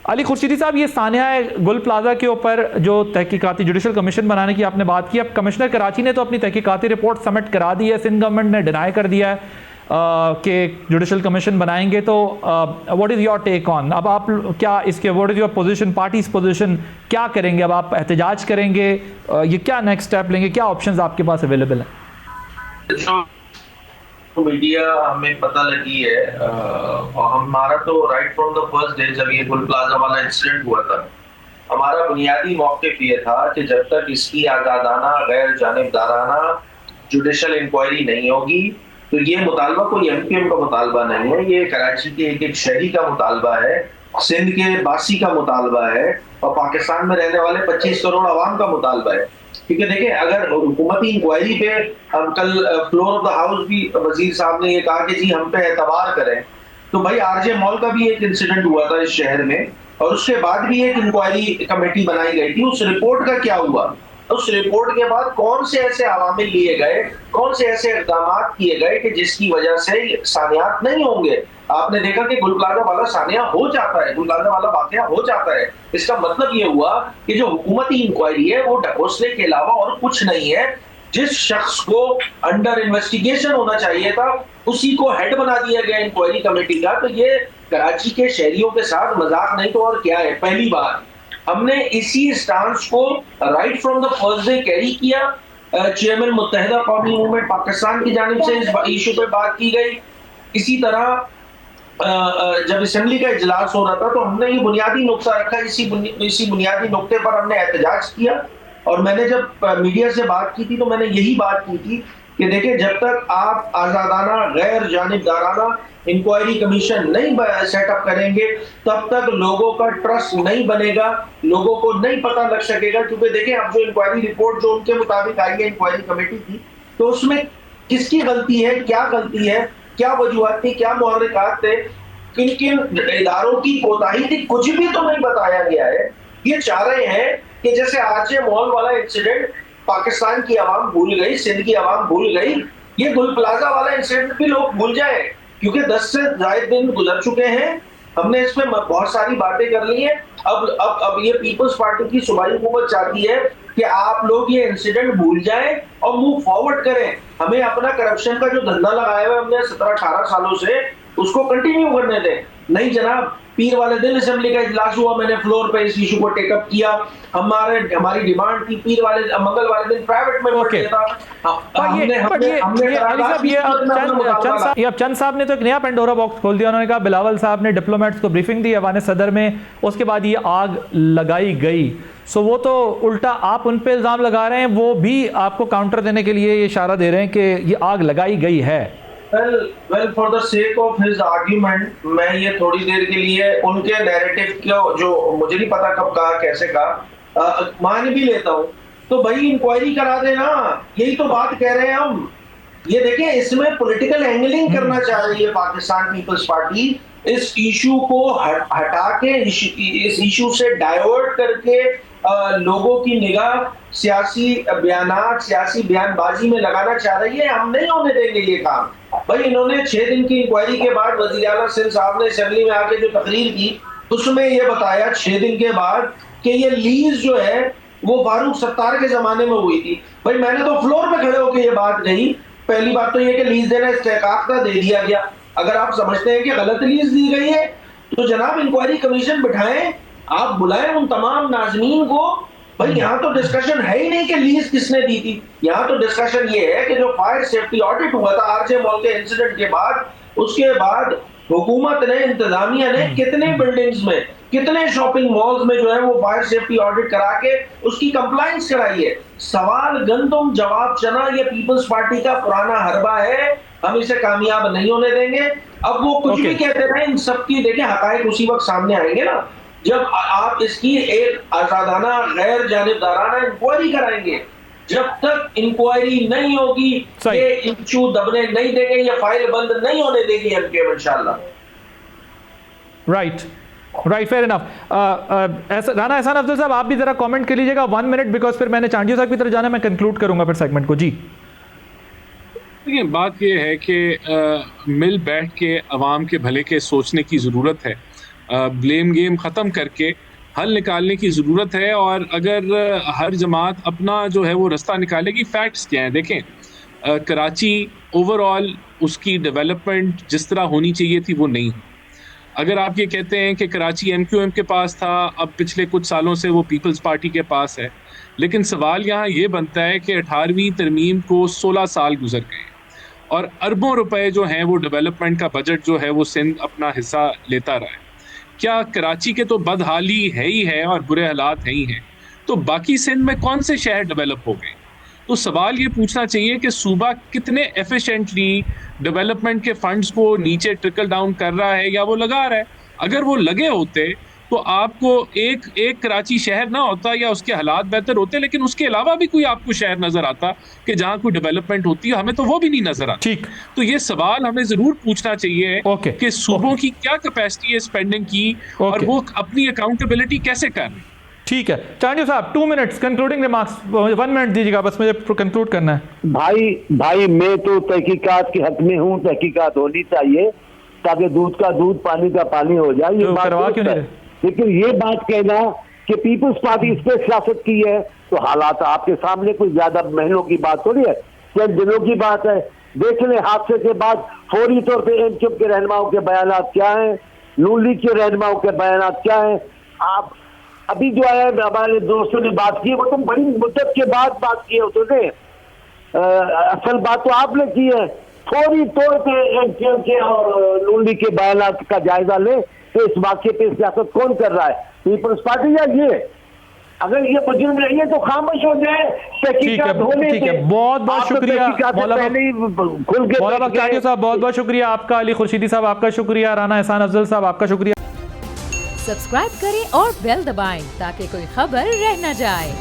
علی خورشیدی صاحب، یہ ثانیہ گل پلازا کے اوپر جو تحقیقاتی جوڈیشل کمیشن بنانے کی آپ نے بات کی، اب کمشنر کراچی نے تو اپنی تحقیقاتی رپورٹ سبمٹ کرا دی ہے، سندھ گورنمنٹ نے ڈینائی کر دیا ہے کہ جوڈیشل کمیشن بنائیں گے، تو واٹ از یور ٹیک آن؟ اب آپ کیا اس کے what is your position, parties position کیا کریں گے؟ اب آپ احتجاج کریں گے؟ یہ کیا نیکسٹ اسٹیپ لیں گے؟ کیا آپشنز آپ کے پاس اویلیبل ہیں؟ میڈیا ہمیں پتہ لگی ہے، اور ہمارا تو right from the first day جب یہ گل پلازا والا انسیڈنٹ ہوا تھا، ہمارا بنیادی موقف یہ تھا کہ جب تک اس کی آزادانہ غیر جانبدارانہ جوڈیشل انکوائری نہیں ہوگی تو یہ مطالبہ کوئی ایم پی ایم کا مطالبہ نہیں ہے، یہ کراچی کے ایک شہری کا مطالبہ ہے، سندھ کے باسی کا مطالبہ ہے، اور پاکستان میں رہنے والے 25 کروڑ عوام کا مطالبہ ہے. کیونکہ دیکھیں، اگر حکومتی انکوائری پہ ہم کل فلور آف دا ہاؤس بھی وزیر صاحب نے یہ کہا کہ جی ہم پہ اعتبار کریں، تو بھائی آر جے مال کا بھی ایک انسیڈنٹ ہوا تھا اس شہر میں، اور اس کے بعد بھی ایک انکوائری کمیٹی بنائی گئی تھی. اس رپورٹ کا کیا ہوا؟ اس رپورٹ کے بعد کون سے ایسے عوامل لیے گئے، کون سے ایسے اقدامات کیے گئے کہ جس کی وجہ سے ثانیات نہیں ہوں گے؟ آپ نے دیکھا کہ گل پلازا والا ثانیہ ہو جاتا ہے، گل پلازا والا واقعہ ہو جاتا ہے. اس کا مطلب یہ ہوا کہ جو حکومتی انکوائری ہے وہ ڈھکوسلے کے علاوہ اور کچھ نہیں ہے. جس شخص کو انڈر انویسٹیگیشن ہونا چاہیے تھا اسی کو ہیڈ بنا دیا گیا انکوائری کمیٹی کا. تو یہ کراچی کے شہریوں کے ساتھ مذاق نہیں تو اور کیا ہے. پہلی بار ہم نے اسی اسٹانس کو right from the first day carry کیا. چیئرمین متحدہ قومی موومنٹ پاکستان کی جانب سے اس ایشو پہ بات کی گئی. اسی طرح جب اسمبلی کا اجلاس ہو رہا تھا تو ہم نے یہ بنیادی نقطہ رکھا، اسی بنیادی نقطے پر ہم نے احتجاج کیا. اور میں نے جب میڈیا سے بات کی تھی تو میں نے یہی بات کی تھی کہ دیکھیں، جب تک آپ آزادانہ غیر جانبدارانہ انکوائری کمیشن نہیں سیٹ اپ کریں گے تب تک لوگوں کا ٹرسٹ نہیں بنے گا، لوگوں کو نہیں پتہ لگ سکے گا. کیونکہ دیکھیں، اب جو انکوائری رپورٹ جو ان کے مطابق آئی ہے انکوائری کمیٹی کی، تو اس میں کس کی غلطی ہے، کیا غلطی ہے، کیا وجوہات تھی، کیا محرکات تھے، کن کن اداروں کی کوتاہی تھی، کچھ بھی تو نہیں بتایا گیا ہے. یہ چاہ رہے ہیں کہ جیسے آر جے مال والا انسیڈنٹ پاکستان کی عوام بھول گئی، سندھ کی عوام بھول گئی، یہ گل پلازا والا انسیڈنٹ بھی لوگ بھول جائیں. کیونکہ 10 سے زائد دن گزر چکے ہیں، ہم نے اس میں بہت ساری باتیں کر لی ہیں. اب یہ پیپلز پارٹی کی صوبائی حکومت چاہتی ہے کہ آپ لوگ یہ انسیڈنٹ بھول جائیں اور موو فارورڈ کریں. ہمیں اپنا کرپشن کا جو دھندا لگایا ہوا ہے ہم نے 17-18 سالوں سے، اس کو کنٹینیو کرنے دیں. نہیں جناب، پیر والے دن اسمبلی کا اجلاس ہوا، میں نے فلور پہ اس ایشو کو ٹیک اپ کیا. ہماری ڈیمانڈ تھی پیر والے منگل والے دن پرائیویٹ میں بڑھنے تھا. اب چند صاحب نے تو ایک نیا پینڈورا باکس کھول دیا. انہوں نے کہا بلاول صاحب نے ڈپلومیٹس کو بریفنگ دی ایوان صدر میں، اس کے بعد یہ آگ لگائی گئی. سو وہ تو الٹا آپ ان پہ الزام لگا رہے ہیں، وہ بھی آپ کو کاؤنٹر دینے کے لیے یہ اشارہ دے رہے ہیں کہ یہ آگ لگائی گئی ہے. Well, for the sake of his argument میں یہ تھوڑی دیر کے لیے ان کے نیریٹو کو، جو مجھے نہیں پتا کب کہا کیسے کہا، مان بھی لیتا ہوں. تو بھائی انکوائری کرا دینا، یہی تو بات کہہ رہے ہیں ہم. یہ دیکھیں، اس میں پولیٹیکل اینگلنگ کرنا چاہ رہی ہے پاکستان پیپلز پارٹی. اس ایشو کو ہٹا کے، اس ایشو سے ڈائیورٹ کر کے لوگوں کی نگاہ سیاسی بیانات، سیاسی بیان بازی میں لگانا چاہ رہی ہے. ہم نہیں ہونے دیں گے یہ کام. بھائی انہوں نے 6 دن کی انکوائری کے بعد وزیر اعلیٰ سندھ صاحب نے اسمبلی میں آ کے جو تقریر کی اس میں یہ بتایا 6 دن کے بعد کہ یہ لیز جو ہے وہ فاروق ستار کے زمانے میں ہوئی تھی. بھائی میں نے تو فلور پہ کھڑے ہو کے یہ بات کہی. پہلی بات تو یہ کہ لیز دینا استحقاق کا دے دیا گیا. اگر آپ سمجھتے ہیں کہ غلط لیز دی گئی ہے تو جناب انکوائری کمیشن بٹھائیں، آپ بلائیں ان تمام ناظرین کو. بھائی یہاں تو ڈسکشن ہے ہی نہیں کہ لیز کس نے دی تھی. یہاں تو ڈسکشن یہ ہے کہ جو فائر سیفٹی آڈٹ ہوا تھا آر جے مال کے انسیڈنٹ کے بعد، اس کے بعد حکومت نے، انتظامیہ نے کتنے بلڈنگز میں، کتنے شاپنگ مالز میں جو ہے وہ فائر سیفٹی آڈٹ کرا کے اس کی کمپلائنس کرائی ہے. سوال گندم جواب چنا، یہ پیپلز پارٹی کا پرانا حربہ ہے، ہم اسے کامیاب نہیں ہونے دیں گے. اب وہ کچھ بھی کہتے رہے، ان سب کی دیکھیں حقائق اسی وقت سامنے آئیں گے نا جب آپ اس کی ایک آزادانہ غیر جانبدارانہ انکوائری کرائیں گے. جب تک انکوائری نہیں ہوگی یہ ایشو دبنے نہیں دیں گے، یہ فائل بند نہیں ہونے دے گی ایم کیو ایم انشاءاللہ. Right, fair enough. Rana Ahsan Afzal sahab آپ بھی ذرا کامنٹ کر لیجیے گا 1 منٹ، بیکاز پھر میں نے چانڈیو صاحب کی طرف جانا ہے، میں کنکلوڈ کروں گا پھر سیگمنٹ کو. جی دیکھیں، بات یہ ہے کہ مل بیٹھ کے عوام کے بھلے کے سوچنے کی ضرورت ہے. بلیم گیم ختم کر کے حل نکالنے کی ضرورت ہے، اور اگر ہر جماعت اپنا جو ہے وہ رستہ نکالے گی. فیکٹس کیا ہیں دیکھیں، کراچی اوور آل اس کی ڈیولپمنٹ جس طرح ہونی چاہیے تھی وہ نہیں. اگر آپ یہ کہتے ہیں کہ کراچی ایم کیو ایم کے پاس تھا، اب پچھلے کچھ سالوں سے وہ پیپلز پارٹی کے پاس ہے، لیکن سوال یہاں یہ بنتا ہے کہ 18ویں ترمیم کو 16 سال گزر گئے اور اربوں روپے جو ہیں وہ ڈیولپمنٹ کا بجٹ جو ہے وہ سندھ اپنا حصہ لیتا رہا ہے. کیا کراچی کے تو بدحالی ہے ہی ہے اور برے حالات ہیں ہی ہیں، تو باقی سندھ میں کون سے شہر ڈیولپ ہو گئے؟ تو سوال یہ پوچھنا چاہیے کہ صوبہ کتنے ایفیشینٹلی ڈیولپمنٹ کے فنڈز کو نیچے ٹرکل ڈاؤن کر رہا ہے یا وہ لگا رہا ہے. اگر وہ لگے ہوتے تو آپ کو ایک کراچی شہر نہ ہوتا یا اس کے حالات بہتر ہوتے، لیکن اس کے علاوہ بھی کوئی آپ کو شہر نظر آتا کہ جہاں کوئی ڈیولپمنٹ ہوتی ہے، ہمیں تو وہ بھی نہیں نظر آتا. ٹھیک، تو یہ سوال ہمیں ضرور پوچھنا چاہیے کہ صوبوں کی کیا کیپیسٹی ہے اسپینڈنگ کی اور وہ اپنی اکاؤنٹیبلٹی کیسے کر رہے ہیں. ٹھیک ہے چانڈیو صاحب 2 منٹس کنکلوڈنگ ریمارکس 1 منٹ دیجیے گا بس، مجھے کنکلوڈ کرنا ہے. بھائی میں تو تحقیقات کے حق میں ہوں، تحقیقات ہونی چاہیے تاکہ دودھ کا دودھ پانی کا پانی ہو جائے. یہ بات ہے، لیکن یہ بات کہنا کہ پیپلز پارٹی اس پہ سیاست کی ہے تو حالات آپ کے سامنے کوئی زیادہ مہینوں کی بات تھوڑی ہے، چند دنوں کی بات ہے. دیکھ لیں حادثے کے بعد فوری طور پہ ایم کیو کے رہنماؤں کے بیانات کیا ہیں، نون لیگ کے رہنماؤں کے بیانات کیا ہیں. آپ ابھی جو ہے ہمارے دوستوں نے بات کی وہ تو بڑی مدت کے بعد بات کی ہوتے تھے، اصل بات تو آپ نے کی ہے. فوری طور پہ ایم کیو کے اور نون لیگ کے بیانات کا جائزہ لیں کہ اس واقعے پہ سیاست کون کر رہا ہے، پیپلز پارٹی یا یہ. اگر یہ مجرم نہیں ہے تو خاموش ہو جائے، تحقیقات ہونے ٹھیک ہے. بہت بہت شکریہ مولانا چانڈیو صاحب، بہت بہت شکریہ آپ کا. علی خورشیدی صاحب آپ کا شکریہ. رانا احسان افضل صاحب آپ کا شکریہ. سبسکرائب کریں اور بیل دبائیں تاکہ کوئی خبر رہ نہ جائے.